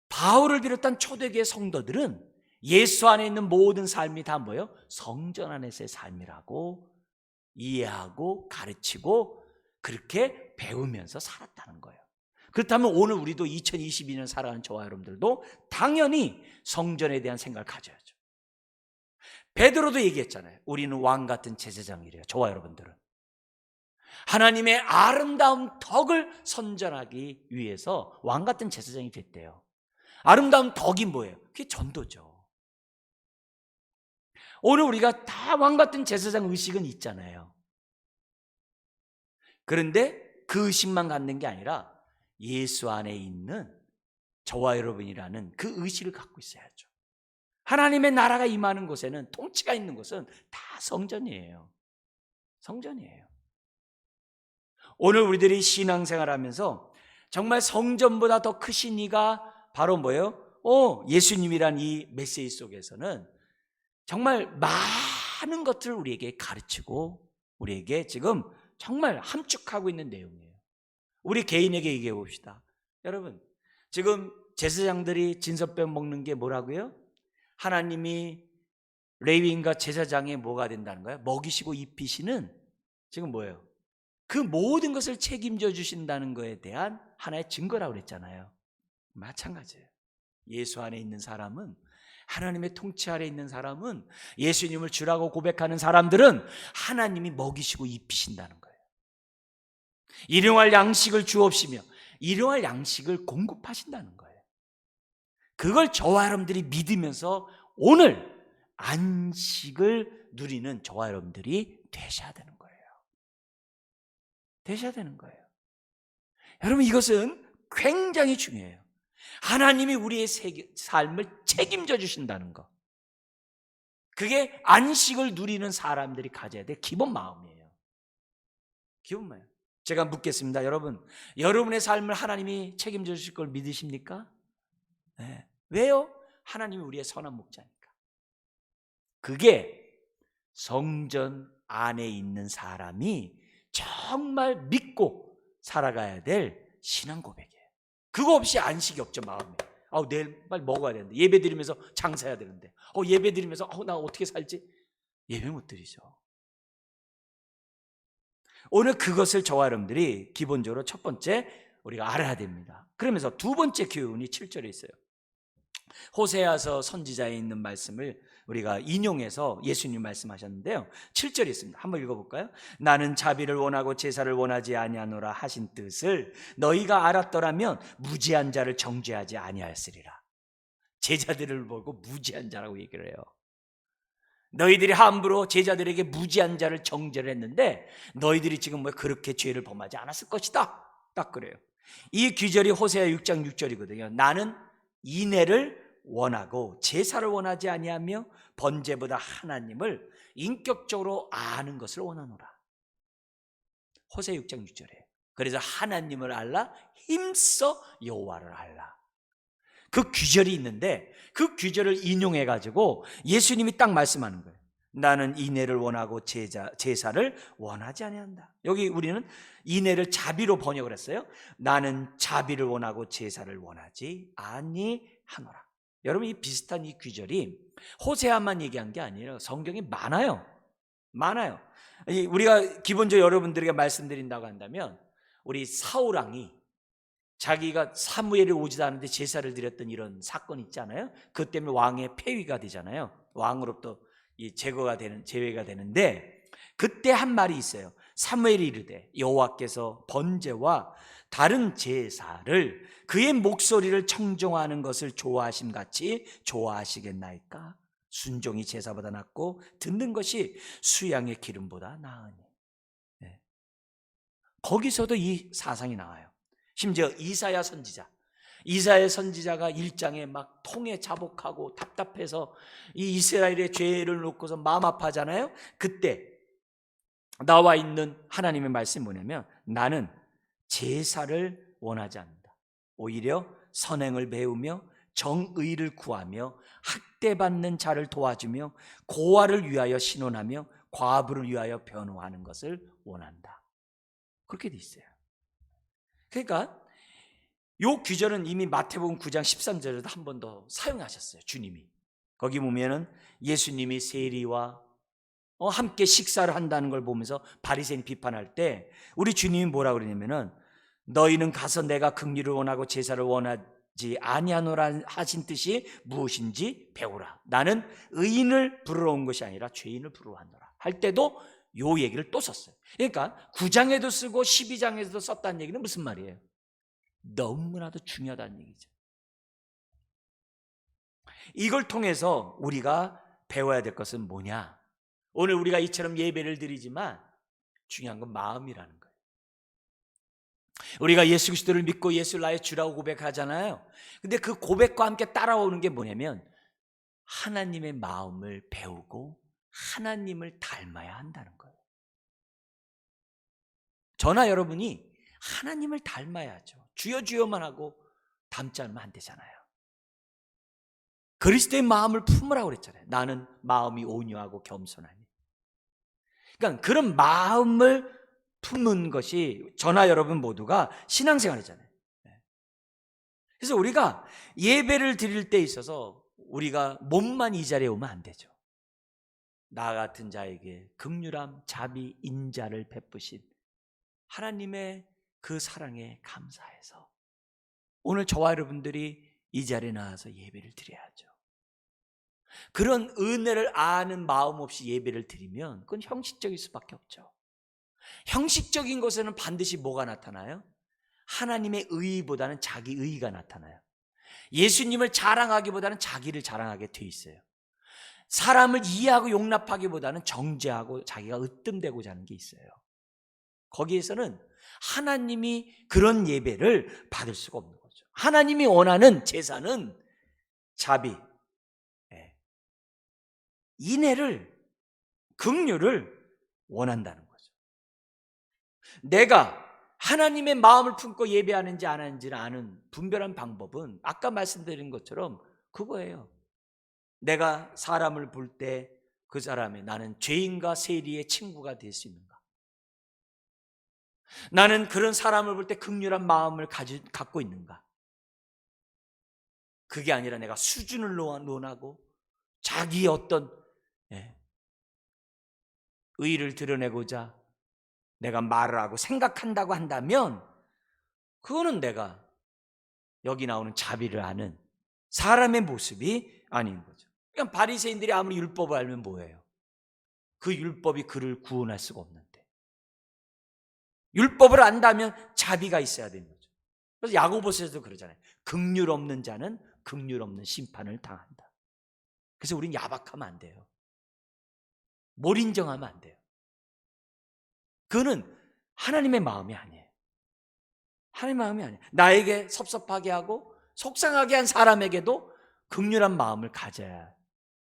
바울을 비롯한 초대교회 성도들은 예수 안에 있는 모든 삶이 다 뭐예요? 성전 안에서의 삶이라고 이해하고 가르치고 그렇게 배우면서 살았다는 거예요. 그렇다면 오늘 우리도 2022년 살아가는 저와 여러분들도 당연히 성전에 대한 생각을 가져야죠. 베드로도 얘기했잖아요. 우리는 왕 같은 제사장이래요. 저와 여러분들은 하나님의 아름다운 덕을 선전하기 위해서 왕 같은 제사장이 됐대요. 아름다운 덕이 뭐예요? 그게 전도죠. 오늘 우리가 다 왕 같은 제사장 의식은 있잖아요. 그런데 그 의식만 갖는 게 아니라 예수 안에 있는 저와 여러분이라는 그 의식을 갖고 있어야죠. 하나님의 나라가 임하는 곳에는, 통치가 있는 곳은 다 성전이에요. 성전이에요. 오늘 우리들이 신앙생활하면서 정말 성전보다 더 크신 이가 바로 뭐예요? 예수님이란 이 메시지 속에서는 정말 많은 것들을 우리에게 가르치고 우리에게 지금 정말 함축하고 있는 내용이에요. 우리 개인에게 얘기해 봅시다. 여러분, 지금 제사장들이 진설병 먹는 게 뭐라고요? 하나님이 레위인과 제사장의 뭐가 된다는 거예요? 먹이시고 입히시는 지금 뭐예요? 그 모든 것을 책임져 주신다는 것에 대한 하나의 증거라고 그랬잖아요. 마찬가지예요. 예수 안에 있는 사람은, 하나님의 통치 아래 있는 사람은, 예수님을 주라고 고백하는 사람들은 하나님이 먹이시고 입히신다는 거예요. 일용할 양식을 주옵시며 일용할 양식을 공급하신다는 거예요. 그걸 저와 여러분들이 믿으면서 오늘 안식을 누리는 저와 여러분들이 되셔야 되는 거예요. 되셔야 되는 거예요. 여러분, 이것은 굉장히 중요해요. 하나님이 우리의 삶을 책임져 주신다는 것, 그게 안식을 누리는 사람들이 가져야 될 기본 마음이에요. 기본 마음. 제가 묻겠습니다. 여러분의 삶을 하나님이 책임져 주실 걸 믿으십니까? 네. 왜요? 하나님이 우리의 선한 목자니까. 그게 성전 안에 있는 사람이 정말 믿고 살아가야 될 신앙 고백이에요. 그거 없이 안식이 없죠, 마음에. 내일 빨리 먹어야 되는데, 예배 드리면서 장사해야 되는데, 예배 드리면서 나 어떻게 살지? 예배 못 드리죠. 오늘 그것을 저와 여러분들이 기본적으로 첫 번째 우리가 알아야 됩니다. 그러면서 두 번째 교훈이 7절에 있어요. 호세아서 선지자에 있는 말씀을 우리가 인용해서 예수님 말씀하셨는데요, 7절에 있습니다. 한번 읽어볼까요? 나는 자비를 원하고 제사를 원하지 아니하노라 하신 뜻을 너희가 알았더라면 무지한 자를 정죄하지 아니하였으리라. 제자들을 보고 무지한 자라고 얘기를 해요. 너희들이 함부로 제자들에게 무지한 자를 정죄를 했는데 너희들이 지금 그렇게 죄를 범하지 않았을 것이다. 딱 그래요. 이 귀절이 호세아 6장 6절이거든요. 나는 인애를 원하고 제사를 원하지 아니하며 번제보다 하나님을 인격적으로 아는 것을 원하노라. 호세아 6장 6절에. 그래서 하나님을 알라, 힘써 여호와를 알라. 그 귀절이 있는데 그 귀절을 인용해 가지고 예수님이 딱 말씀하는 거예요. 나는 인애를 원하고 제사를 원하지 아니한다. 여기 우리는 인애를 자비로 번역을 했어요. 나는 자비를 원하고 제사를 원하지 아니하노라. 여러분, 이 비슷한 이 귀절이 호세아만 얘기한 게 아니에요. 성경에 많아요. 우리가 기본적으로 여러분들에게 말씀드린다고 한다면, 우리 사울 왕이 자기가 사무엘이 오지도 않는데 제사를 드렸던 이런 사건 있잖아요. 그것 때문에 왕의 폐위가 되잖아요. 왕으로부터 제외가 되는데, 그때 한 말이 있어요. 사무엘이 이르되 여호와께서 번제와 다른 제사를 그의 목소리를 청종하는 것을 좋아하심 같이 좋아하시겠나이까? 순종이 제사보다 낫고 듣는 것이 수양의 기름보다 나으니. 네. 거기서도 이 사상이 나와요. 심지어 이사야 선지자가 1장에 막 통에 자복하고 답답해서 이 이스라엘의 죄를 놓고서 마음 아파하잖아요. 그때 나와 있는 하나님의 말씀이 뭐냐면, 나는 제사를 원하지 않는다. 오히려 선행을 배우며 정의를 구하며 학대받는 자를 도와주며 고아를 위하여 신원하며 과부를 위하여 변호하는 것을 원한다. 그렇게 돼 있어요. 그러니까 요 규절은 이미 마태복음 9장 13절에도 한 번 더 사용하셨어요. 주님이. 거기 보면은 예수님이 세리와 함께 식사를 한다는 걸 보면서 바리새인 비판할 때 우리 주님이 뭐라고 그러냐면은 너희는 가서 내가 긍휼을 원하고 제사를 원하지 아니하노라 하신 뜻이 무엇인지 배우라. 나는 의인을 부르러 온 것이 아니라 죄인을 부르러 왔노라 할 때도 요 얘기를 또 썼어요. 그러니까 9장에도 쓰고 12장에서도 썼다는 얘기는 무슨 말이에요? 너무나도 중요하다는 얘기죠. 이걸 통해서 우리가 배워야 될 것은 뭐냐? 오늘 우리가 이처럼 예배를 드리지만 중요한 건 마음이라는 거예요. 우리가 예수 그리스도를 믿고 예수를 나의 주라고 고백하잖아요. 근데 그 고백과 함께 따라오는 게 뭐냐면 하나님의 마음을 배우고 하나님을 닮아야 한다는 거예요. 저나 여러분이 하나님을 닮아야죠. 주여 주여만 하고 닮지 않으면 안 되잖아요. 그리스도의 마음을 품으라고 그랬잖아요. 나는 마음이 온유하고 겸손하니. 그러니까 그런 마음을 품는 것이 저나 여러분 모두가 신앙생활이잖아요. 그래서 우리가 예배를 드릴 때 있어서 우리가 몸만 이 자리에 오면 안 되죠. 나 같은 자에게 긍휼함, 자비, 인자를 베푸신 하나님의 그 사랑에 감사해서 오늘 저와 여러분들이 이 자리에 나와서 예배를 드려야죠. 그런 은혜를 아는 마음 없이 예배를 드리면 그건 형식적일 수밖에 없죠. 형식적인 것에는 반드시 뭐가 나타나요? 하나님의 의의보다는 자기 의의가 나타나요. 예수님을 자랑하기보다는 자기를 자랑하게 돼 있어요. 사람을 이해하고 용납하기보다는 정죄하고 자기가 으뜸되고자 하는 게 있어요. 거기에서는 하나님이 그런 예배를 받을 수가 없는 거죠. 하나님이 원하는 제사는 자비, 인애를, 긍휼을 원한다는 거죠. 내가 하나님의 마음을 품고 예배하는지 안 하는지를 아는 분별한 방법은 아까 말씀드린 것처럼 그거예요. 내가 사람을 볼 때 그 사람의 나는 죄인과 세리의 친구가 될 수 있는가? 나는 그런 사람을 볼 때 긍휼한 마음을 갖고 있는가? 그게 아니라 내가 수준을 논하고 자기의 어떤 의의를 드러내고자 내가 말을 하고 생각한다고 한다면 그거는 내가 여기 나오는 자비를 아는 사람의 모습이 아닌 거죠. 그러니까 바리새인들이 아무리 율법을 알면 뭐예요? 그 율법이 그를 구원할 수가 없는데 율법을 안다면 자비가 있어야 되는 거죠. 그래서 야고보서에서도 그러잖아요. 긍휼 없는 자는 긍휼 없는 심판을 당한다. 그래서 우린 야박하면 안 돼요. 뭘 인정하면 안 돼요. 그거는 하나님의 마음이 아니에요. 하나님의 마음이 아니에요. 나에게 섭섭하게 하고 속상하게 한 사람에게도 긍휼한 마음을 가져야 해요.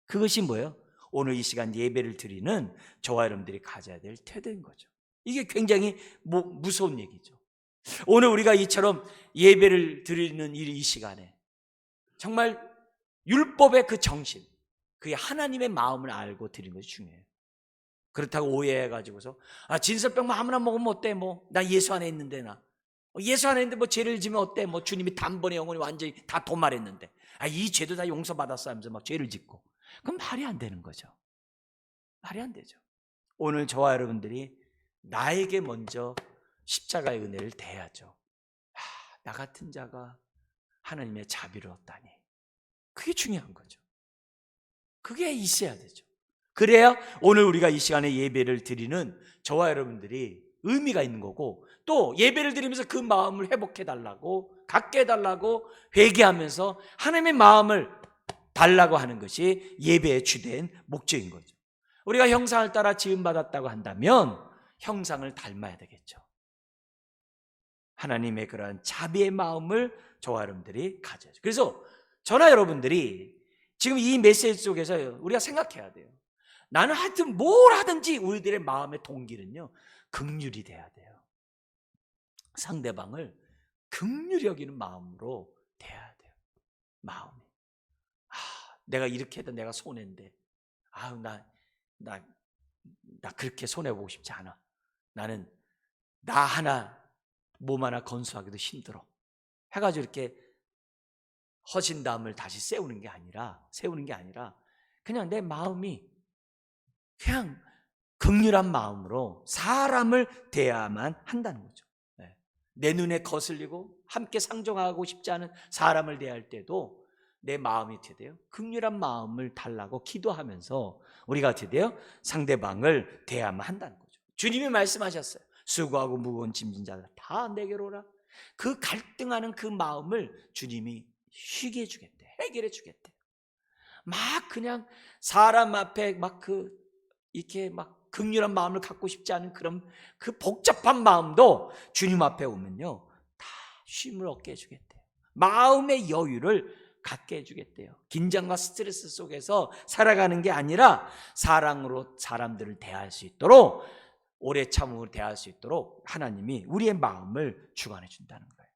그것이 뭐예요? 오늘 이 시간 예배를 드리는 저와 여러분들이 가져야 될 태도인 거죠. 이게 굉장히 무서운 얘기죠. 오늘 우리가 이처럼 예배를 드리는 이 시간에 정말 율법의 그 정신, 그게 하나님의 마음을 알고 드리는 것이 중요해요. 그렇다고 오해해가지고서 진설병만 아무나 먹으면 어때? 나 예수 안에 있는데 예수 안에 있는데 죄를 지면 어때? 주님이 단번에 영혼이 완전히 다 도말했는데 이 죄도 다 용서받았어 하면서 막 죄를 짓고 그럼 말이 안 되는 거죠. 말이 안 되죠. 오늘 저와 여러분들이 나에게 먼저 십자가의 은혜를 대야죠. 나 같은 자가 하나님의 자비를 얻다니. 그게 중요한 거죠. 그게 있어야 되죠. 그래야 오늘 우리가 이 시간에 예배를 드리는 저와 여러분들이 의미가 있는 거고 또 예배를 드리면서 그 마음을 회복해 달라고 갖게 해달라고 회개하면서 하나님의 마음을 달라고 하는 것이 예배의 주된 목적인 거죠. 우리가 형상을 따라 지음받았다고 한다면 형상을 닮아야 되겠죠. 하나님의 그러한 자비의 마음을 저와 여러분들이 가져야죠. 그래서 저나 여러분들이 지금 이 메시지 속에서 우리가 생각해야 돼요. 나는 하여튼 뭘 하든지 우리들의 마음의 동기는요 긍휼이 돼야 돼요. 상대방을 긍휼히 여기는 마음으로 돼야 돼요. 마음이 내가 이렇게 해도 내가 손해인데 나 그렇게 손해보고 싶지 않아. 나는 나 하나 몸 하나 건수하기도 힘들어. 해가지고 이렇게 허신담을 다시 세우는 게 아니라 그냥 내 마음이 그냥 긍휼한 마음으로 사람을 대해야만 한다는 거죠. 내 눈에 거슬리고 함께 상종하고 싶지 않은 사람을 대할 때도 내 마음이 어떻게 돼요? 긍휼한 마음을 달라고 기도하면서 우리가 어떻게 돼요? 상대방을 대해야만 한다는 거죠. 주님이 말씀하셨어요. 수고하고 무거운 짐진 자들 다 내게로 오라. 그 갈등하는 그 마음을 주님이 쉬게 해주겠대. 해결해 주겠대. 막 그냥 사람 앞에 이렇게 긍휼한 마음을 갖고 싶지 않은 그런 그 복잡한 마음도 주님 앞에 오면요, 다 쉼을 얻게 해주겠대요. 마음의 여유를 갖게 해주겠대요. 긴장과 스트레스 속에서 살아가는 게 아니라 사랑으로 사람들을 대할 수 있도록, 오래 참음으로 대할 수 있도록 하나님이 우리의 마음을 주관해 준다는 거예요.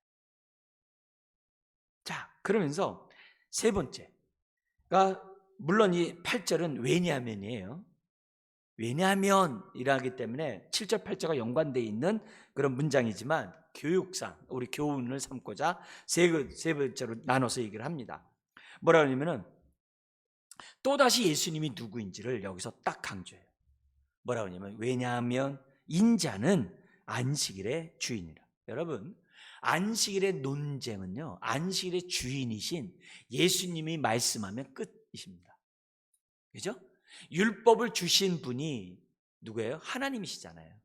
자, 그러면서 세 번째가, 물론 이 8절은 왜냐하면이에요. 왜냐하면이라기 때문에 7절 8절과 연관되어 있는 그런 문장이지만 교육상 우리 교훈을 삼고자 세 번째로 나눠서 얘기를 합니다. 뭐라 그러냐면은 또다시 예수님이 누구인지를 여기서 딱 강조해요. 뭐라 그러냐면 왜냐하면 인자는 안식일의 주인이라. 여러분, 안식일의 논쟁은요, 안식일의 주인이신 예수님이 말씀하면 끝이십니다. 그죠? 율법을 주신 분이 누구예요? 하나님이시잖아요.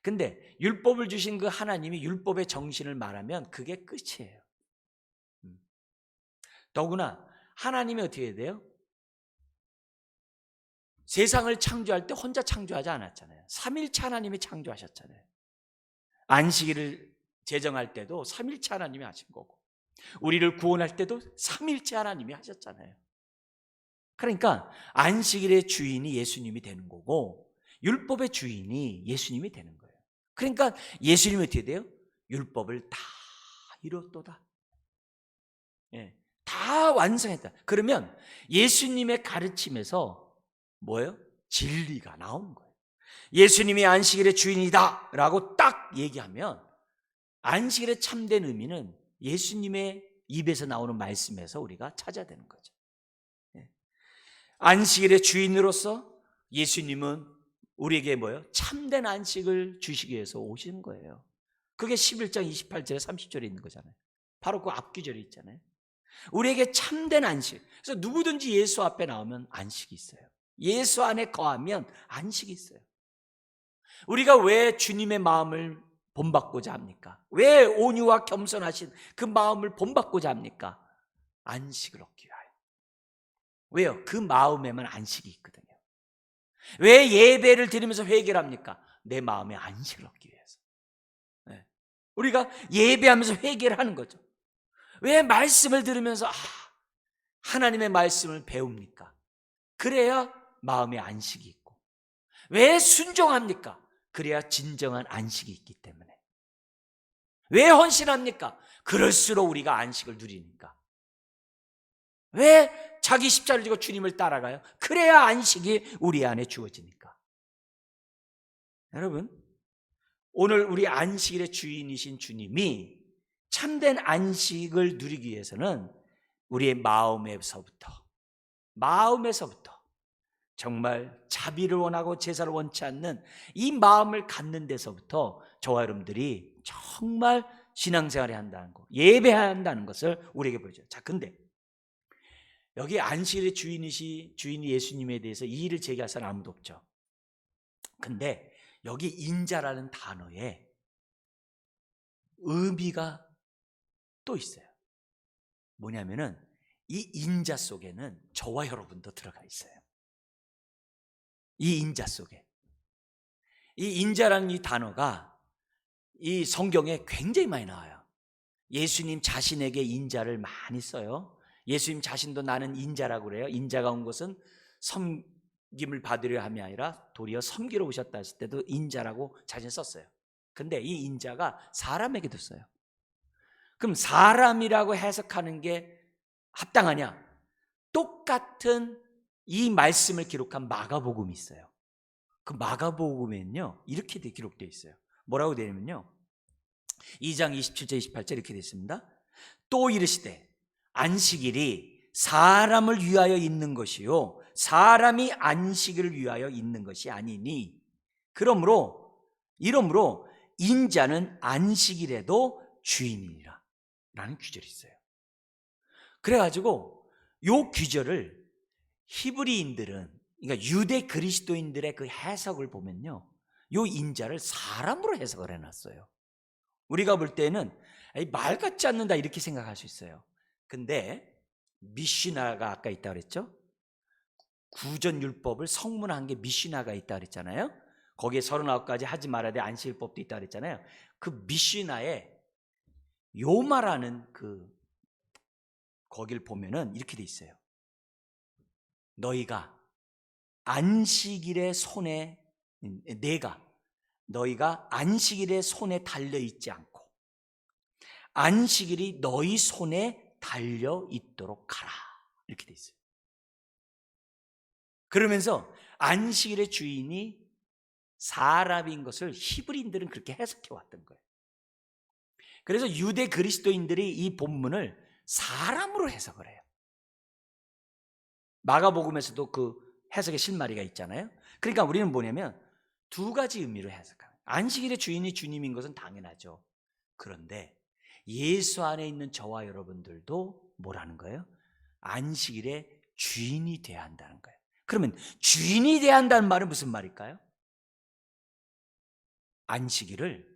근데 율법을 주신 그 하나님이 율법의 정신을 말하면 그게 끝이에요. 더구나 하나님이 어떻게 해야 돼요? 세상을 창조할 때 혼자 창조하지 않았잖아요. 삼일체 하나님이 창조하셨잖아요. 안식일을 제정할 때도 삼일체 하나님이 하신 거고, 우리를 구원할 때도 삼일체 하나님이 하셨잖아요. 그러니까 안식일의 주인이 예수님이 되는 거고 율법의 주인이 예수님이 되는 거예요. 그러니까 예수님이 어떻게 돼요? 율법을 다 이뤘도다. 다 완성했다. 그러면 예수님의 가르침에서 뭐예요? 진리가 나오는 거예요. 예수님이 안식일의 주인이다 라고 딱 얘기하면 안식일의 참된 의미는 예수님의 입에서 나오는 말씀에서 우리가 찾아야 되는 거죠. 안식일의 주인으로서 예수님은 우리에게 뭐예요? 참된 안식을 주시기 위해서 오신 거예요. 그게 11장 28절에 30절에 있는 거잖아요. 바로 그 앞구절에 있잖아요. 우리에게 참된 안식. 그래서 누구든지 예수 앞에 나오면 안식이 있어요. 예수 안에 거하면 안식이 있어요. 우리가 왜 주님의 마음을 본받고자 합니까? 왜 온유와 겸손하신 그 마음을 본받고자 합니까? 안식을 얻기 위하여. 왜요? 그 마음에만 안식이 있거든요. 왜 예배를 드리면서 회개를 합니까? 내 마음에 안식을 얻기 위해서. 우리가 예배하면서 회개를 하는 거죠. 왜 말씀을 들으면서 하나님의 말씀을 배웁니까? 그래야 마음에 안식이 있고. 왜 순종합니까? 그래야 진정한 안식이 있기 때문에. 왜 헌신합니까? 그럴수록 우리가 안식을 누리니까. 왜 자기 십자가를 지고 주님을 따라가요? 그래야 안식이 우리 안에 주어지니까. 여러분, 오늘 우리 안식일의 주인이신 주님이 참된 안식을 누리기 위해서는 우리의 마음에서부터 정말 자비를 원하고 제사를 원치 않는 이 마음을 갖는 데서부터 저와 여러분들이 정말 신앙생활을 한다는 거, 예배해야 한다는 것을 우리에게 보여줘요. 자, 근데 여기 안식일의 주인이 예수님에 대해서 이의를 제기할 사람 아무도 없죠. 근데 여기 인자라는 단어에 의미가 또 있어요. 뭐냐면은 이 인자 속에는 저와 여러분도 들어가 있어요. 이 인자 속에. 이 인자라는 이 단어가 이 성경에 굉장히 많이 나와요. 예수님 자신에게 인자를 많이 써요. 예수님 자신도 나는 인자라고 그래요. 인자가 온 것은 섬김을 받으려 함이 아니라 도리어 섬기러 오셨다 했을 때도 인자라고 자신 썼어요. 근데 이 인자가 사람에게도 써요. 그럼 사람이라고 해석하는 게 합당하냐? 똑같은 이 말씀을 기록한 마가복음이 있어요. 그 마가복음에는요 이렇게 기록되어 있어요. 뭐라고 되냐면요, 2장 27절 28절 이렇게 되어 있습니다. 또 이르시되 안식일이 사람을 위하여 있는 것이요 사람이 안식일을 위하여 있는 것이 아니니 이러므로 인자는 안식일에도 주인이니라 라는 규절이 있어요. 그래가지고 요 규절을 히브리인들은, 그러니까 유대 그리스도인들의 그 해석을 보면요, 요 인자를 사람으로 해석을 해놨어요. 우리가 볼 때는 말 같지 않는다 이렇게 생각할 수 있어요. 근데 미시나가 아까 있다 그랬죠? 구전율법을 성문한 게 미시나가 있다 그랬잖아요. 거기에 39가지 하지 말아야 될 안식일법도 있다 그랬잖아요. 그 미시나에 요마라는 거길 보면은 이렇게 돼 있어요. 너희가 안식일의 손에 너희가 안식일의 손에 달려 있지 않고 안식일이 너희 손에 달려 있도록 하라 이렇게 돼 있어요. 그러면서 안식일의 주인이 사람인 것을 히브리인들은 그렇게 해석해 왔던 거예요. 그래서 유대 그리스도인들이 이 본문을 사람으로 해석을 해요. 마가복음에서도 그 해석의 실마리가 있잖아요. 그러니까 우리는 뭐냐면 두 가지 의미로 해석합니다. 안식일의 주인이 주님인 것은 당연하죠. 그런데 예수 안에 있는 저와 여러분들도 뭐라는 거예요? 안식일의 주인이 돼야 한다는 거예요. 그러면 주인이 돼야 한다는 말은 무슨 말일까요? 안식일을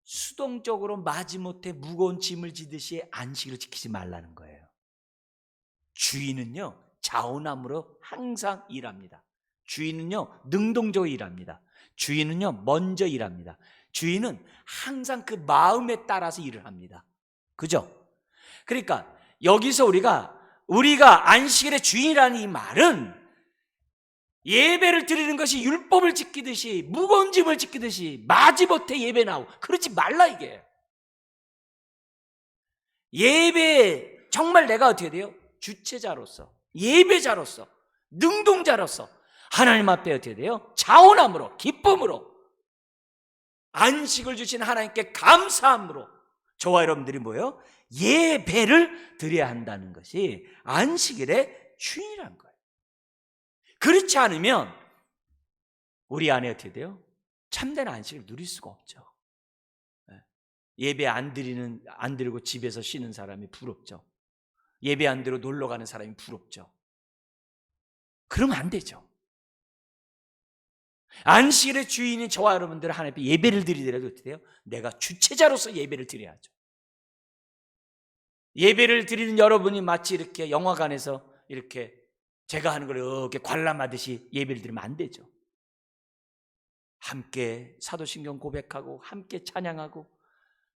수동적으로 마지못해 무거운 짐을 지듯이 안식일을 지키지 말라는 거예요. 주인은요 자원함으로 항상 일합니다. 주인은요 능동적으로 일합니다. 주인은요 먼저 일합니다. 주인은 항상 그 마음에 따라서 일을 합니다. 그죠? 그러니까 여기서 우리가 안식일의 주인이라는 이 말은 예배를 드리는 것이 율법을 지키듯이 무거운 짐을 지키듯이 마지못해 예배 나오고 그러지 말라 이게. 예배 정말 내가 어떻게 돼요? 주체자로서 예배자로서 능동자로서 하나님 앞에 어떻게 돼요? 자원함으로 기쁨으로 안식을 주신 하나님께 감사함으로 저와 여러분들이 뭐예요? 예배를 드려야 한다는 것이 안식일의 주인이란 거예요. 그렇지 않으면 우리 안에 어떻게 돼요? 참된 안식을 누릴 수가 없죠. 예배 안 드리고 집에서 쉬는 사람이 부럽죠. 예배 안 드리고 놀러 가는 사람이 부럽죠. 그러면 안 되죠. 안식일의 주인인 저와 여러분들 하나님 앞에 예배를 드리더라도 어떻게 돼요? 내가 주체자로서 예배를 드려야죠. 예배를 드리는 여러분이 마치 이렇게 영화관에서 이렇게 제가 하는 걸 이렇게 관람하듯이 예배를 드리면 안 되죠. 함께 사도신경 고백하고 함께 찬양하고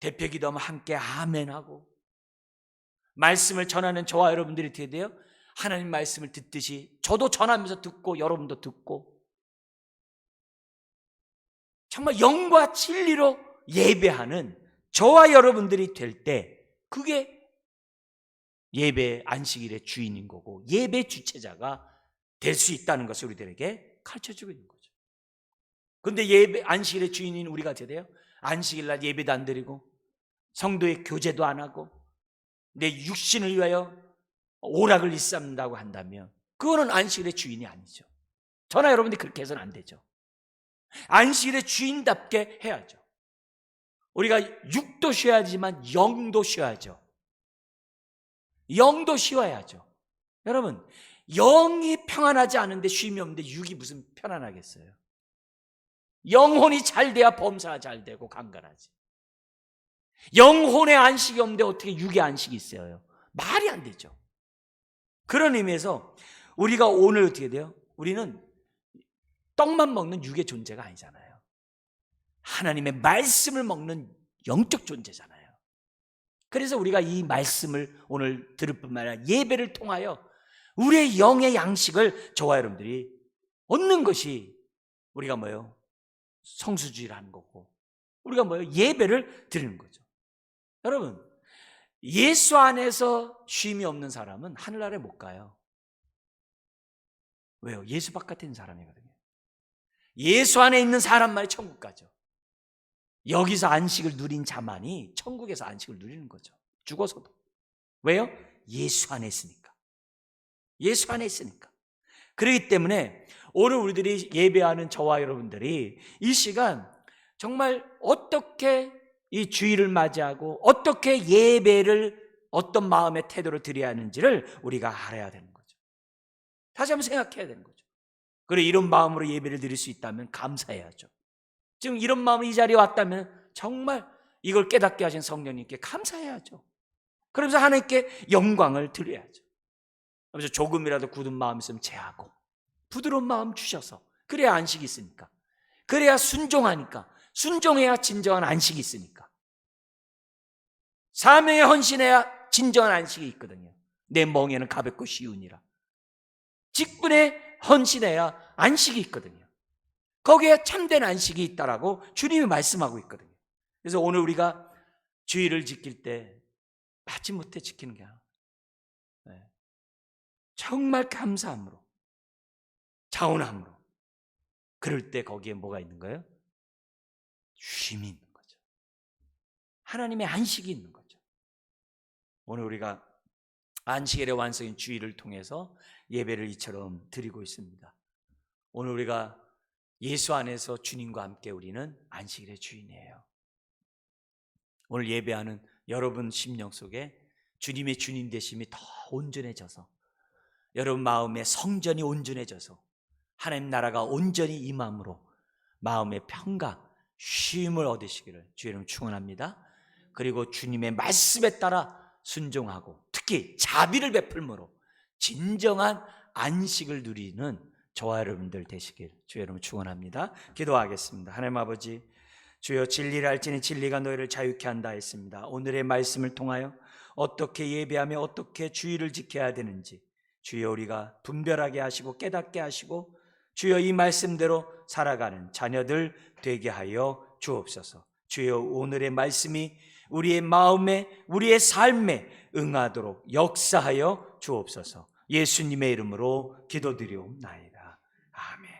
대표 기도하면 함께 아멘하고 말씀을 전하는 저와 여러분들이 어떻게 돼요? 하나님 말씀을 듣듯이 저도 전하면서 듣고 여러분도 듣고 정말 영과 진리로 예배하는 저와 여러분들이 될 때 그게 예배 안식일의 주인인 거고 예배 주체자가 될 수 있다는 것을 우리들에게 가르쳐주고 있는 거죠. 그런데 예배 안식일의 주인인 우리가 어떻게 돼요? 안식일날 예배도 안 드리고 성도의 교제도 안 하고 내 육신을 위하여 오락을 일삼는다고 한다면 그거는 안식일의 주인이 아니죠. 저나 여러분들이 그렇게 해서는 안 되죠. 안식일의 주인답게 해야죠. 우리가 육도 쉬어야지만 영도 쉬어야죠. 영도 쉬어야죠. 여러분 영이 평안하지 않은데 쉼이 없는데 육이 무슨 편안하겠어요? 영혼이 잘 돼야 범사가 잘 되고 강건하지. 영혼의 안식이 없는데 어떻게 육의 안식이 있어요? 말이 안 되죠. 그런 의미에서 우리가 오늘 어떻게 돼요? 우리는 떡만 먹는 육의 존재가 아니잖아요. 하나님의 말씀을 먹는 영적 존재잖아요. 그래서 우리가 이 말씀을 오늘 들을 뿐만 아니라 예배를 통하여 우리의 영의 양식을 저와 여러분들이 얻는 것이 우리가 뭐예요? 성수주의라는 거고 우리가 뭐예요? 예배를 드리는 거죠. 여러분 예수 안에서 쉼이 없는 사람은 하늘나라에 못 가요. 왜요? 예수 바깥에 있는 사람이거든요. 예수 안에 있는 사람만이 천국 가죠. 여기서 안식을 누린 자만이 천국에서 안식을 누리는 거죠. 죽어서도. 왜요? 예수 안에 있으니까. 예수 안에 있으니까. 그렇기 때문에 오늘 우리들이 예배하는 저와 여러분들이 이 시간 정말 어떻게 이 주일을 맞이하고 어떻게 예배를 어떤 마음의 태도로 드려야 하는지를 우리가 알아야 되는 거죠. 다시 한번 생각해야 되는 거죠. 그리고 이런 마음으로 예배를 드릴 수 있다면 감사해야죠. 지금 이런 마음으로 이 자리에 왔다면 정말 이걸 깨닫게 하신 성령님께 감사해야죠. 그러면서 하나님께 영광을 드려야죠. 그래서 조금이라도 굳은 마음 있으면 제하고 부드러운 마음 주셔서, 그래야 안식이 있으니까, 그래야 순종하니까, 순종해야 진정한 안식이 있으니까, 사명에 헌신해야 진정한 안식이 있거든요. 내 멍에는 가볍고 쉬우니라. 직분에 헌신해야 안식이 있거든요. 거기에 참된 안식이 있다라고 주님이 말씀하고 있거든요. 그래서 오늘 우리가 주일을 지킬 때 마지못해 지키는 게 정말 감사함으로, 자원함으로, 그럴 때 거기에 뭐가 있는 거예요? 쉼이 있는 거죠. 하나님의 안식이 있는 거죠. 오늘 우리가 안식일의 완성인 주일을 통해서 예배를 이처럼 드리고 있습니다. 오늘 우리가 예수 안에서 주님과 함께 우리는 안식일의 주인이에요. 오늘 예배하는 여러분 심령 속에 주님의 주님 되심이 더 온전해져서, 여러분 마음의 성전이 온전해져서 하나님 나라가 온전히 임함으로 마음의 평강, 쉼을 얻으시기를 주의 이름으로 축원합니다. 그리고 주님의 말씀에 따라 순종하고 특히 자비를 베풀므로 진정한 안식을 누리는 저와 여러분들 되시길 주의 이름으로 축원합니다. 기도하겠습니다. 하나님 아버지, 주여 진리를 알지니 진리가 너희를 자유케 한다 했습니다. 오늘의 말씀을 통하여 어떻게 예배하며 어떻게 주일을 지켜야 되는지 주여 우리가 분별하게 하시고 깨닫게 하시고 주여 이 말씀대로 살아가는 자녀들 되게 하여 주옵소서. 주여 오늘의 말씀이 우리의 마음에 우리의 삶에 응하도록 역사하여 주옵소서. 예수님의 이름으로 기도드리옵나이다. 아멘.